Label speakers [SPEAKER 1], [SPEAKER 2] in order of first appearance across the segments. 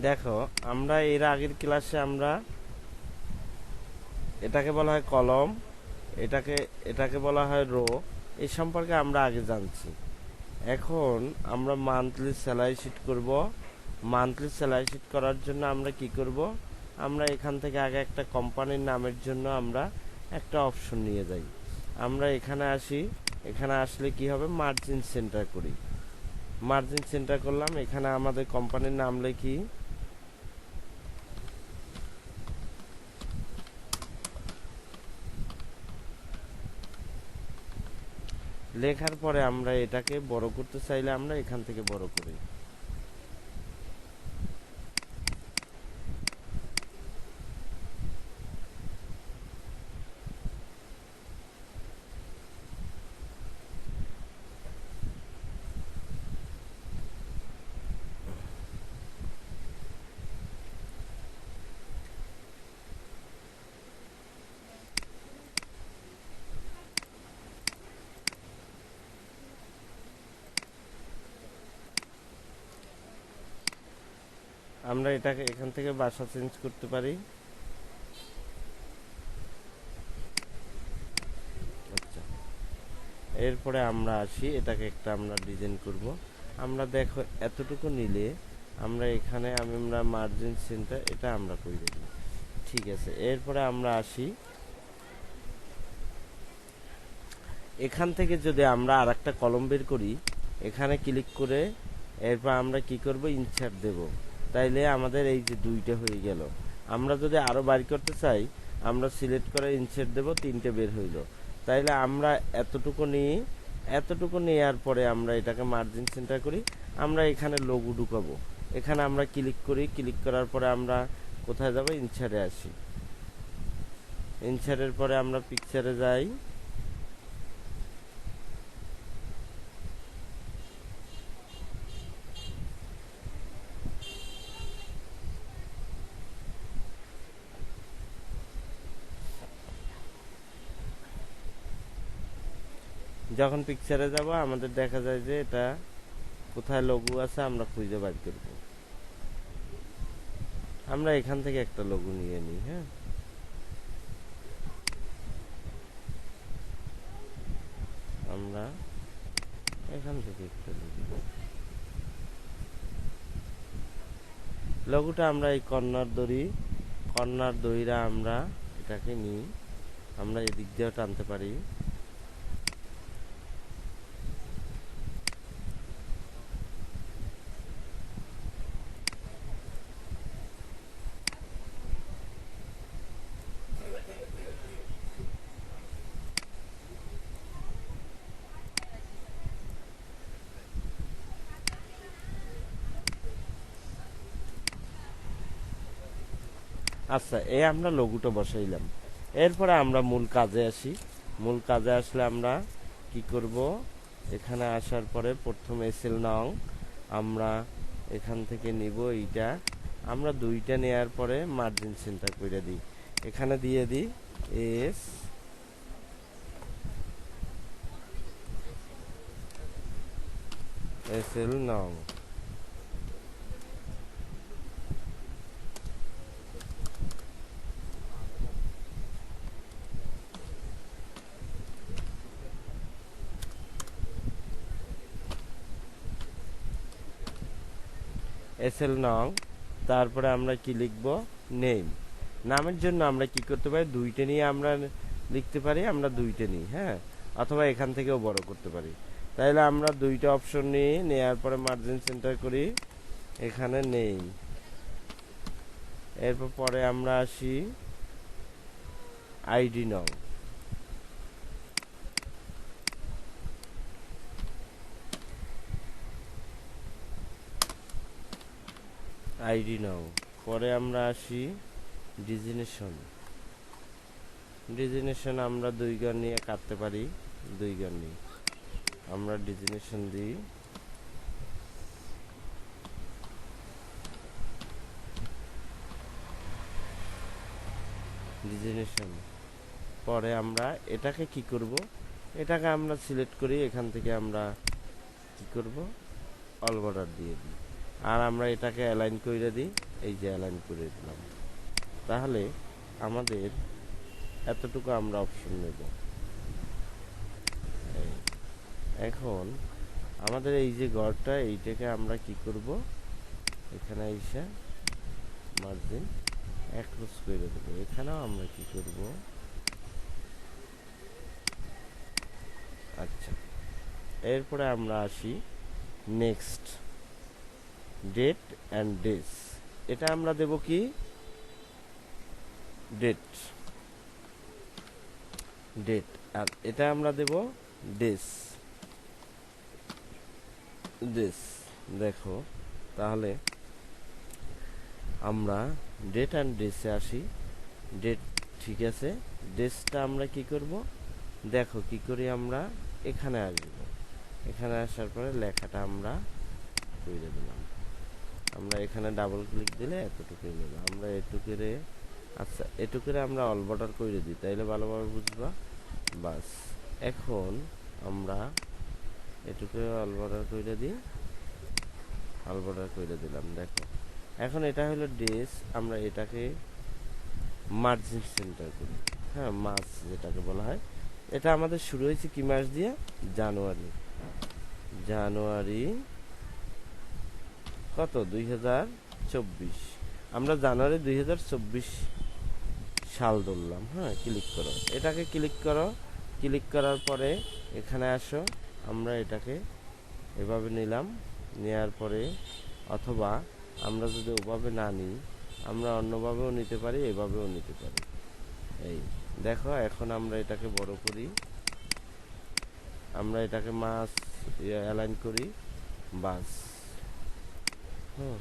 [SPEAKER 1] দেখো, আমরা এর আগের ক্লাসে আমরা এটাকে বলা হয় কলম, এটাকে এটাকে বলা হয় রো। এই সম্পর্কে আমরা আগে জানছি। এখন আমরা মান্থলি স্যালারি শিট করব। মান্থলি স্যালারি শিট করার জন্য আমরা কি করব, আমরা এখান থেকে আগে একটা কোম্পানির নামের জন্য আমরা একটা অপশন নিয়ে যাই। আমরা এখানে আসি, এখানে আসলে কি হবে, মার্জিন সেন্টার করি। মার্জিন সেন্টার করলাম, এখানে আমাদের কোম্পানির নাম লিখি। লেখার পরে আমরা এটাকে বড় করতে চাইলে আমরা এখান থেকে বড় করি। আমরা এটাকে এখান থেকে ভাষা চেঞ্জ করতে পারি। আচ্ছা, এরপরে আমরা আসি, এটাকে একটা আমরা ডিজাইন করব। আমরা দেখো এতটুকু নিলে আমরা এখানে আমরা মার্জিন সেন্টার এটা আমরা করে দেব। ঠিক আছে, এরপরে আমরা আসি, এখান থেকে যদি আমরা আর একটা কলম বের করি, এখানে ক্লিক করে এরপর আমরা কি করব, ইনসার্ট দেব। তাইলে আমাদের এই যে দুইটা হয়ে গেল। আমরা যদি আরো বাইর করতে চাই, আমরা সিলেক্ট করে ইনসার্ট দেব, তিনটে বের হইল। তাইলে আমরা এতটুকু নিই, এতটুকু নেওয়ার পরে আমরা এটাকে মার্জিন সেন্টার করি। আমরা এখানে লোগো ঢুকাবো, এখানে আমরা ক্লিক করি। ক্লিক করার পরে আমরা কোথায় যাব, ইনসার্টে আসি। ইনসার্টের পরে আমরা পিকচারে যাই। যখন পিকচারে যাব আমাদের দেখা যায় যে এটা কোথায় লোগো আছে আমরা খুঁজে বের করব। আমরা এখান থেকে একটা লোগো নিয়ে নিই। হ্যাঁ, আমরা এখান থেকে একটা লোগোটা আমরা এই কর্নার দড়িরা আমরা এটাকে নিই, আমরা এদিক দিয়েও টানতে পারি। আচ্ছা, এই আমরা লোগোটা বসাইলাম। এরপরে আমরা মূল কাজে আসি। মূল কাজে আসলে আমরা কি করব, এখানে আসার পরে প্রথম এসএল নং আমরা এখান থেকে নিব। এইটা আমরা দুইটা নেয়ার পরে মার্জিন সেন্টার করে দিই, এখানে দিয়ে দিই এসএল নং। এসএল নং, তারপরে আমরা কি লিখব, নেম। নামের জন্য আমরা কি করতে পারি, দুইটা নিয়ে আমরা লিখতে পারি, আমরা দুইটা নিই। হ্যাঁ, অথবা এখান থেকেও বড় করতে পারি। তাইলে আমরা দুইটা অপশন নিই, নেওয়ার পরে মার্জিন সেন্টার করি, এখানে নেই। এরপর পরে আমরা আসি আইডি নং। আইডি নং পরে আমরা আসি ডিজিনেশন আমরা দুই গান নিয়ে কাটতে পারি, দুই গান নিয়ে আমরা ডিজিনেশন দিই। ডিজিনেশন পরে আমরা এটাকে কি করব, এটাকে আমরা সিলেক্ট করি, এখান থেকে আমরা কি করব, অল বর্ডার দিয়ে দিই। আর আমরা এটাকে অ্যালাইন করে দিই এই যে অ্যালাইন করে দিলাম। তাহলে আমাদের এতটুকু আমরা অপশন নেব। এখন আমাদের এই যে ঘরটা, এইটাকে আমরা কি করব, এখানে এসে মার্জিন অ্যাক্রস করে দেবো। এখানেও আমরা কি করব, আচ্ছা, এরপরে আমরা আসি নেক্সট, ডেট অ্যান্ড ডেস। এটা আমরা দেব কি, ডেট, ডেট, আর এটা আমরা দেব ডেস, ডেস। দেখো তাহলে আমরা ডেট অ্যান্ড ডেসে আসি। ডেট ঠিক আছে, ডেসটা আমরা কি করব, দেখো কি করি, আমরা এখানে আসব। এখানে আসার পরে লেখাটা আমরা করে দিলাম। আমরা এখানে ডাবল ক্লিক দিলে এতটুকুই নেব আমরা এটুকুরে। আচ্ছা, এটুকুরে আমরা অল বর্ডার করে দিই, তাইলে ভালোভাবে বুঝবা। বাস, এখন আমরা এটুকুরে অল বর্ডার করে দিই, অল বর্ডার করে দিলাম। দেখো এখন এটা হলো ডেস, আমরা এটাকে মার্জিন সেন্টার করি। হ্যাঁ, মাস যেটাকে বলা হয়। এটা আমাদের শুরু হয়েছে কি মাস দিয়ে, জানুয়ারি। জানুয়ারি কত, 2024। আমরা জানুয়ারি 2024 সাল ধরলাম। হ্যাঁ, ক্লিক করো, এটাকে ক্লিক করো। ক্লিক করার পরে এখানে আসো, আমরা এটাকে এভাবে নিলাম। নেওয়ার পরে অথবা আমরা যদি ওভাবে না নিই, আমরা অন্যভাবেও নিতে পারি, এভাবেও নিতে পারি। এই দেখো, এখন আমরা এটাকে বড় করি, আমরা এটাকে মাস অ্যালাইন করি। বাস, হুম,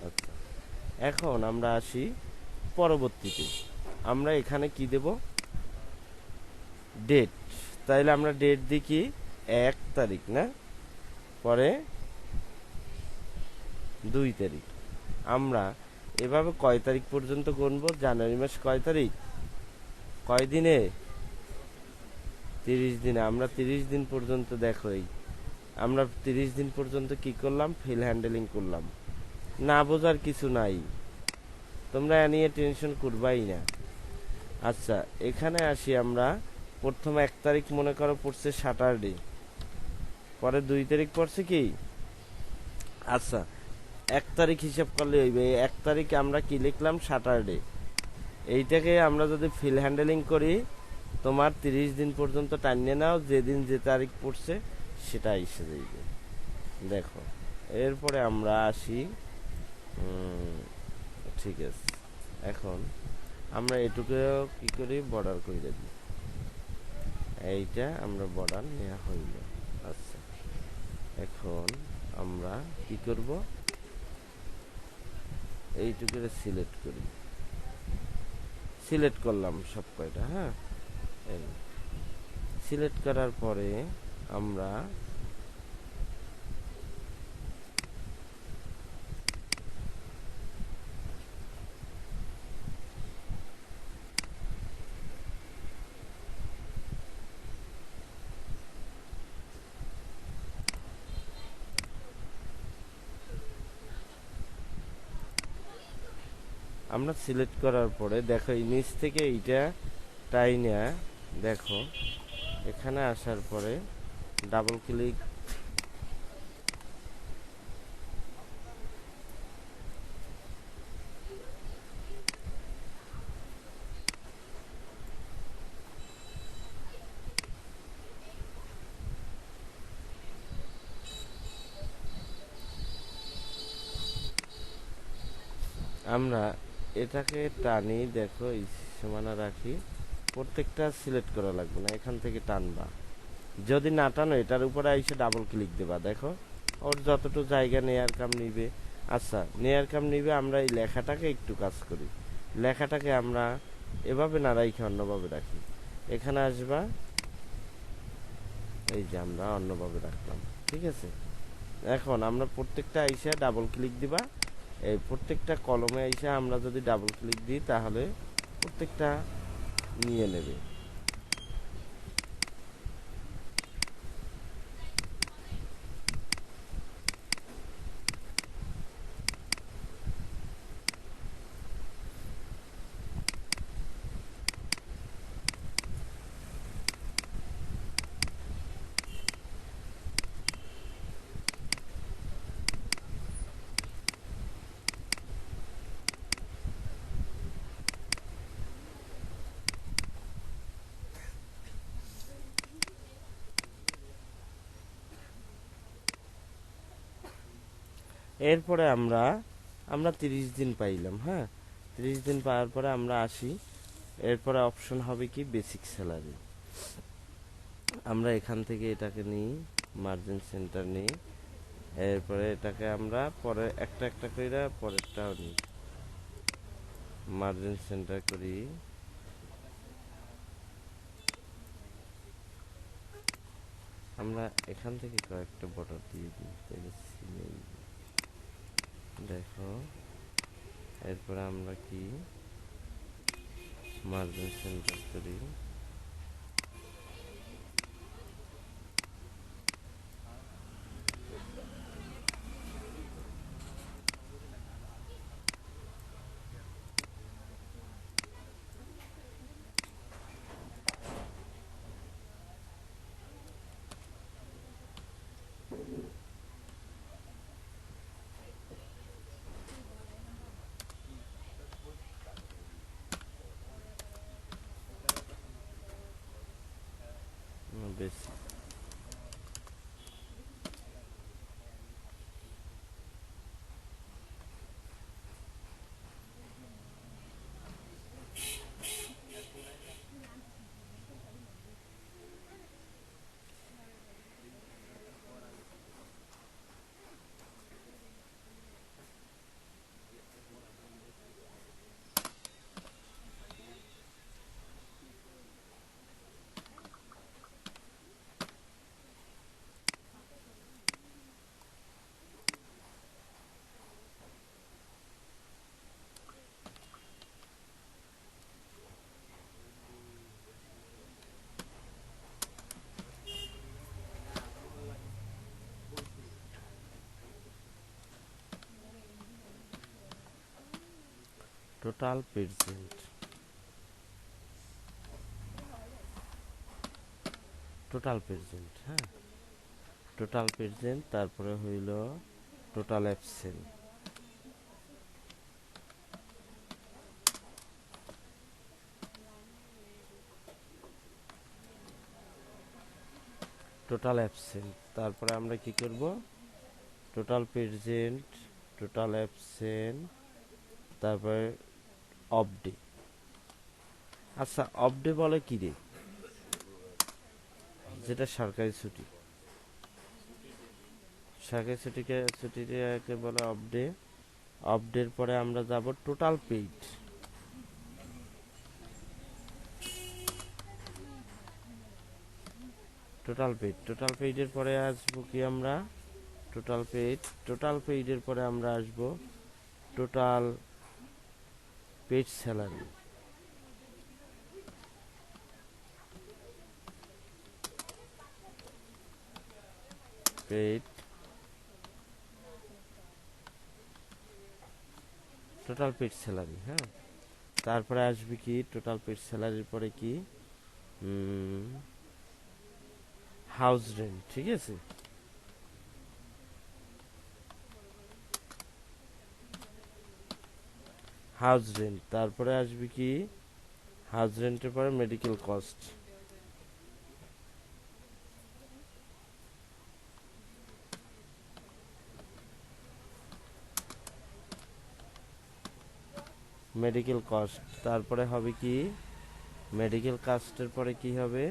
[SPEAKER 1] আচ্ছা। এখন আমরা আসি পরবর্তীতে, আমরা এখানে কি দেব, ডেট। তাইলে আমরা ডেট দিই কি, 1 তারিখ না, পরে 2 তারিখ। আমরা এভাবে কয় তারিখ পর্যন্ত গুনবো, জানুয়ারি মাস কয় তারিখ, কয় দিনে, 30 দিনে। আমরা 30 দিন পর্যন্ত, দেখো এই আমরা 30 দিন পর্যন্ত কি করলাম, ফিল হ্যান্ডেলিং করলাম। না বোঝার কিছু নাই, তোমরা এ নিয়ে টেনশন করবাই না। আচ্ছা, এখানে আসি আমরা। প্রথম 1 তারিখ মনে করো পড়ছে স্যাটারডে, পরে 2 তারিখ পড়ছে কি, আচ্ছা 1 তারিখ হিসাব করলে হইবে। 1 তারিখে আমরা কি লিখলাম, স্যাটারডে। এইটাকে আমরা যদি ফিল হ্যান্ডেলিং করি, তোমার 30 দিন পর্যন্ত টানিয়ে নাও, যেদিন যে তারিখ পড়ছে সেটা এসে যাইবে। দেখো, এরপরে আমরা আসি, ঠিক আছে, এখন আমরা এটুকুও কি করি, বর্ডার করে দিই। এইটা আমরা বর্ডার নেওয়া হইল। আচ্ছা, এখন আমরা কি করব, এইটুকুরে সিলেক্ট করি। সিলেক্ট করলাম সব কয়টা। হ্যাঁ, এই সিলেক্ট করার পরে আমরা সিলেক্ট করার পরে দেখো, এই নিচ থেকে এইটা টাইনা, দেখো এখানে আসার পরে ডাবল ক্লিক, আমরা এটাকে টানি। দেখো এই সীমানা রাখি, প্রত্যেকটা সিলেক্ট করা লাগবে না, এখান থেকে টানবা। যদি না টানো, এটার উপরে এসে ডাবল ক্লিক দেবা। দেখো ওর যতটুকু জায়গা নেয়ার কাম নিবে। আচ্ছা, নেয়ার কাম নিবে। আমরা এই লেখাটাকে একটু কাজ করি, লেখাটাকে আমরা এভাবে না রাখি, অন্যভাবে রাখি। এখানে আসবা, এই যে আমরা অন্যভাবে রাখলাম, ঠিক আছে। এখন আমরা প্রত্যেকটা আইসা ডাবল ক্লিক দিবা। এই প্রত্যেকটা কলমে আইসা আমরা যদি ডাবল ক্লিক দিই, তাহলে প্রত্যেকটা নিয়ে নেবে। এরপরে আমরা আমরা 30 দিন পাইলাম। হ্যাঁ, 30 দিন পাওয়ার পরে আমরা আসি, এরপরে অপশন হবে কি বেসিক স্যালারি। আমরা এখান থেকে এটাকে নিই, মার্জিন সেন্টার নিই, এরপরে এটাকে আমরা পরে একটা একটা করে পরেরটাও নিই, মার্জিন সেন্টার করি। আমরা এখান থেকে কয়েকটা বর্ডার দিয়ে দিই, তাহলে সিলেই দেখো। এরপরে আমরা কি মার্জিন সেন্টার করি, বেশি টোটাল প্রেজেন্ট, টোটাল প্রেজেন্ট। হ্যাঁ, টোটাল প্রেজেন্ট, তারপরে হইল টোটাল অ্যাবসেন্ট, টোটাল অ্যাবসেন্ট। তারপরে আমরা কি করব, টোটাল প্রেজেন্ট, টোটাল অ্যাবসেন্ট, তারপরে অফ ডে। আচ্ছা, অফ ডে বলে কি রে? যেটা সরকারি ছুটি, সরকারি ছুটিকে বলে অফ ডে। অফ ডের পরে আমরা যাব total paid, total paid, total পেইডের পরে আসবো কি আমরা, টোটাল পেইড, টোটাল পেইডের পরে আমরা আসব total paid salary, paid total paid salary. হ্যাঁ, তারপরে আসবে কি টোটাল পেইড স্যালারির পরে কি হাউস রেন্ট। ঠিক আছে, হাউস রেন্ট, তারপরে আসবে কি হাউস রেন্টের পরে মেডিকেল কস্ট, মেডিকেল কস্ট, তারপরে হবে কি মেডিকেল কস্টের পরে কি হবে,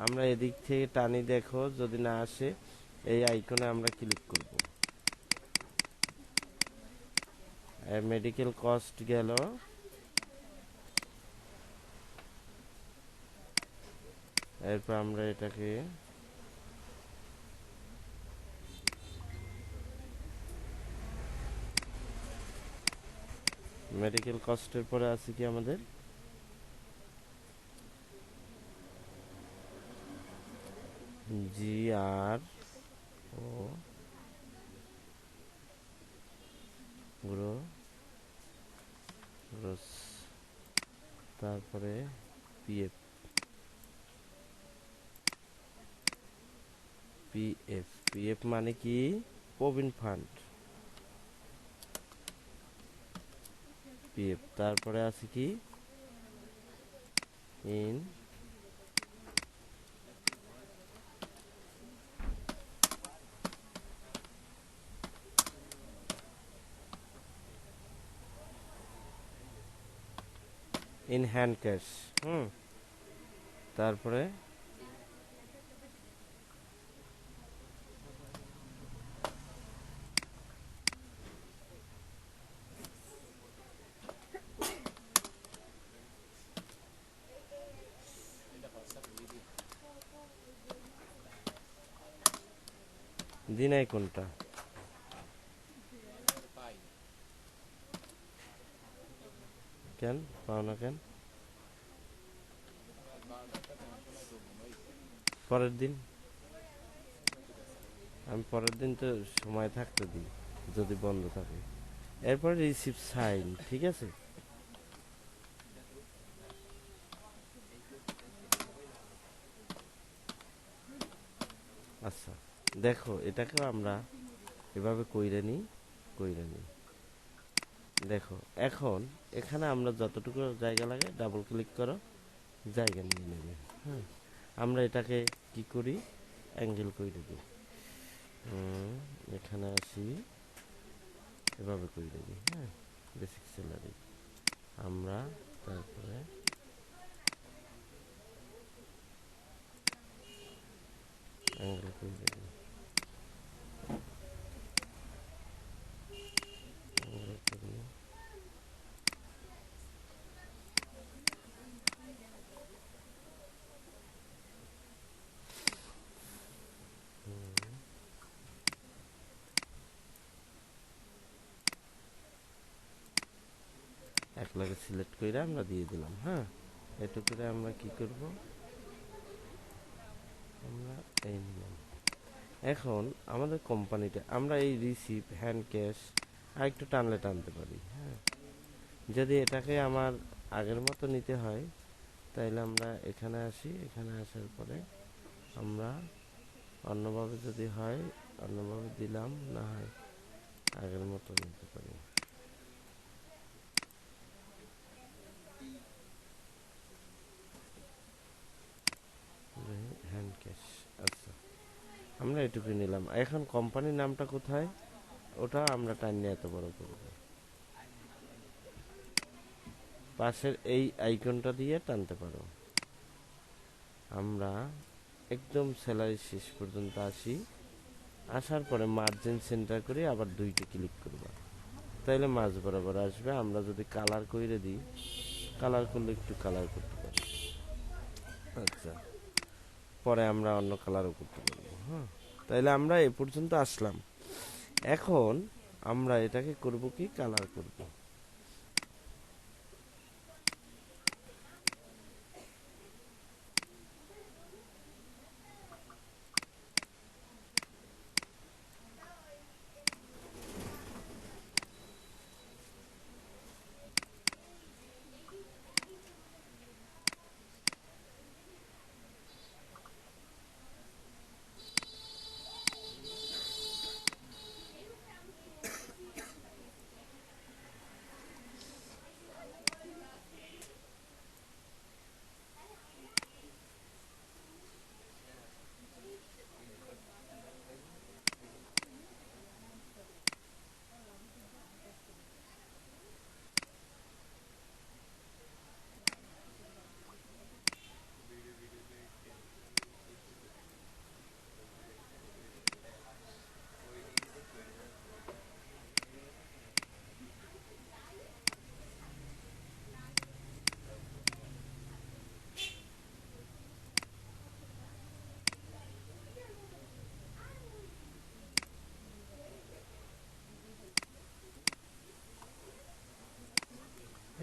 [SPEAKER 1] আমরা এদিক থেকে টানি, দেখো যদি না আসে এই আইকনে আমরা ক্লিক করব, মেডিকেল কস্ট গেল। এরপর আমরা এটাকে মেডিকেল কস্টের পরে আছে কি আমাদের জি আর ও গ্রোস, তারপরে পিএফ, পিএফ, পিএফ মানে কি প্রভিডেন্ট ফান্ড, পিএফ। তারপরে আছে কি ইন ইন হ্যান্ড ক্যাশ। তারপরে দিনাই কোনটা কেন পাও না কেন? পরের দিন আমি পরের দিন তো সময় থাকতে দিই যদি বন্ধ থাকে। এরপরে রিসিভ সাইন, ঠিক আছে। আচ্ছা দেখো, এটাকেও আমরা এভাবে কইরে নিই। দেখো এখন এখানে আমরা যতটুকু জায়গা লাগে ডাবল ক্লিক করো, জায়গা নিয়ে নেবে। হ্যাঁ, আমরা এটাকে কি করি, অ্যাঙ্গেল কইরে দিই। এখানে আসি, এভাবে কইরে দিই। হ্যাঁ, বেসিক স্যালারি আমরা তারপরে অ্যাঙ্গেল কইরে দিই, অ্যাঙ্গেল করি। এক লাগে সিলেক্ট করে আমরা দিয়ে দিলাম। হ্যাঁ, এটুকুরে আমরা কি করব, আমরা এই নিলাম। এখন আমাদের কোম্পানিটা আমরা এই রিসিভ হ্যান্ড ক্যাশ আর একটু টানলে টানতে পারি। হ্যাঁ, যদি এটাকে আমার আগের মতো নিতে হয় তাইলে আমরা এখানে আসি, এখানে আসার পরে আমরা অন্যভাবে যদি হয় অন্যভাবে দিলাম, না হয় আগের মতো নিতে পারি। হ্যান্ড ক্যাশ, আচ্ছা আমরা এটুকু নিলাম। এখন কোম্পানির নামটা কোথায়, ওটা আমরা টাইনে এত বড় করব, পাশের এই আইকনটা দিয়ে টানতে পারো। আমরা একদম স্যালারি শেষ পর্যন্ত আসি, আসার পরে মার্জিন সেন্টার করে আবার দুইটা ক্লিক করবা, তাইলে মাঝ বরাবর আসবে। আমরা যদি কালার করে দিই, কালার করলে একটু কালার করতে পারি। আচ্ছা, পরে আমরা অন্য কালারও করতে পারবো। হ্যাঁ, তাইলে আমরা এ পর্যন্ত আসলাম। এখন আমরা এটাকে করব কি, কালার করব।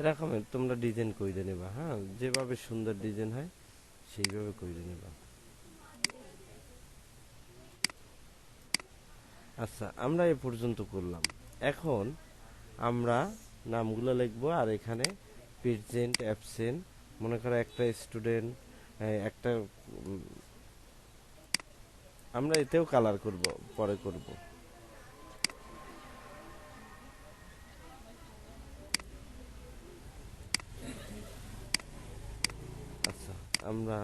[SPEAKER 1] এরকম তোমরা ডিজাইন করে নেবা। হ্যাঁ, যেভাবে সুন্দর ডিজাইন হয় সেইভাবে করে নেবা। আচ্ছা, আমরা এ পর্যন্ত করলাম। এখন আমরা নামগুলো লিখবো, আর এখানে প্রেজেন্ট অ্যাবসেন্ট, মনে করো একটা স্টুডেন্ট, একটা আমরা এতেও কালার করব, পরে করব। আচ্ছা, আমরা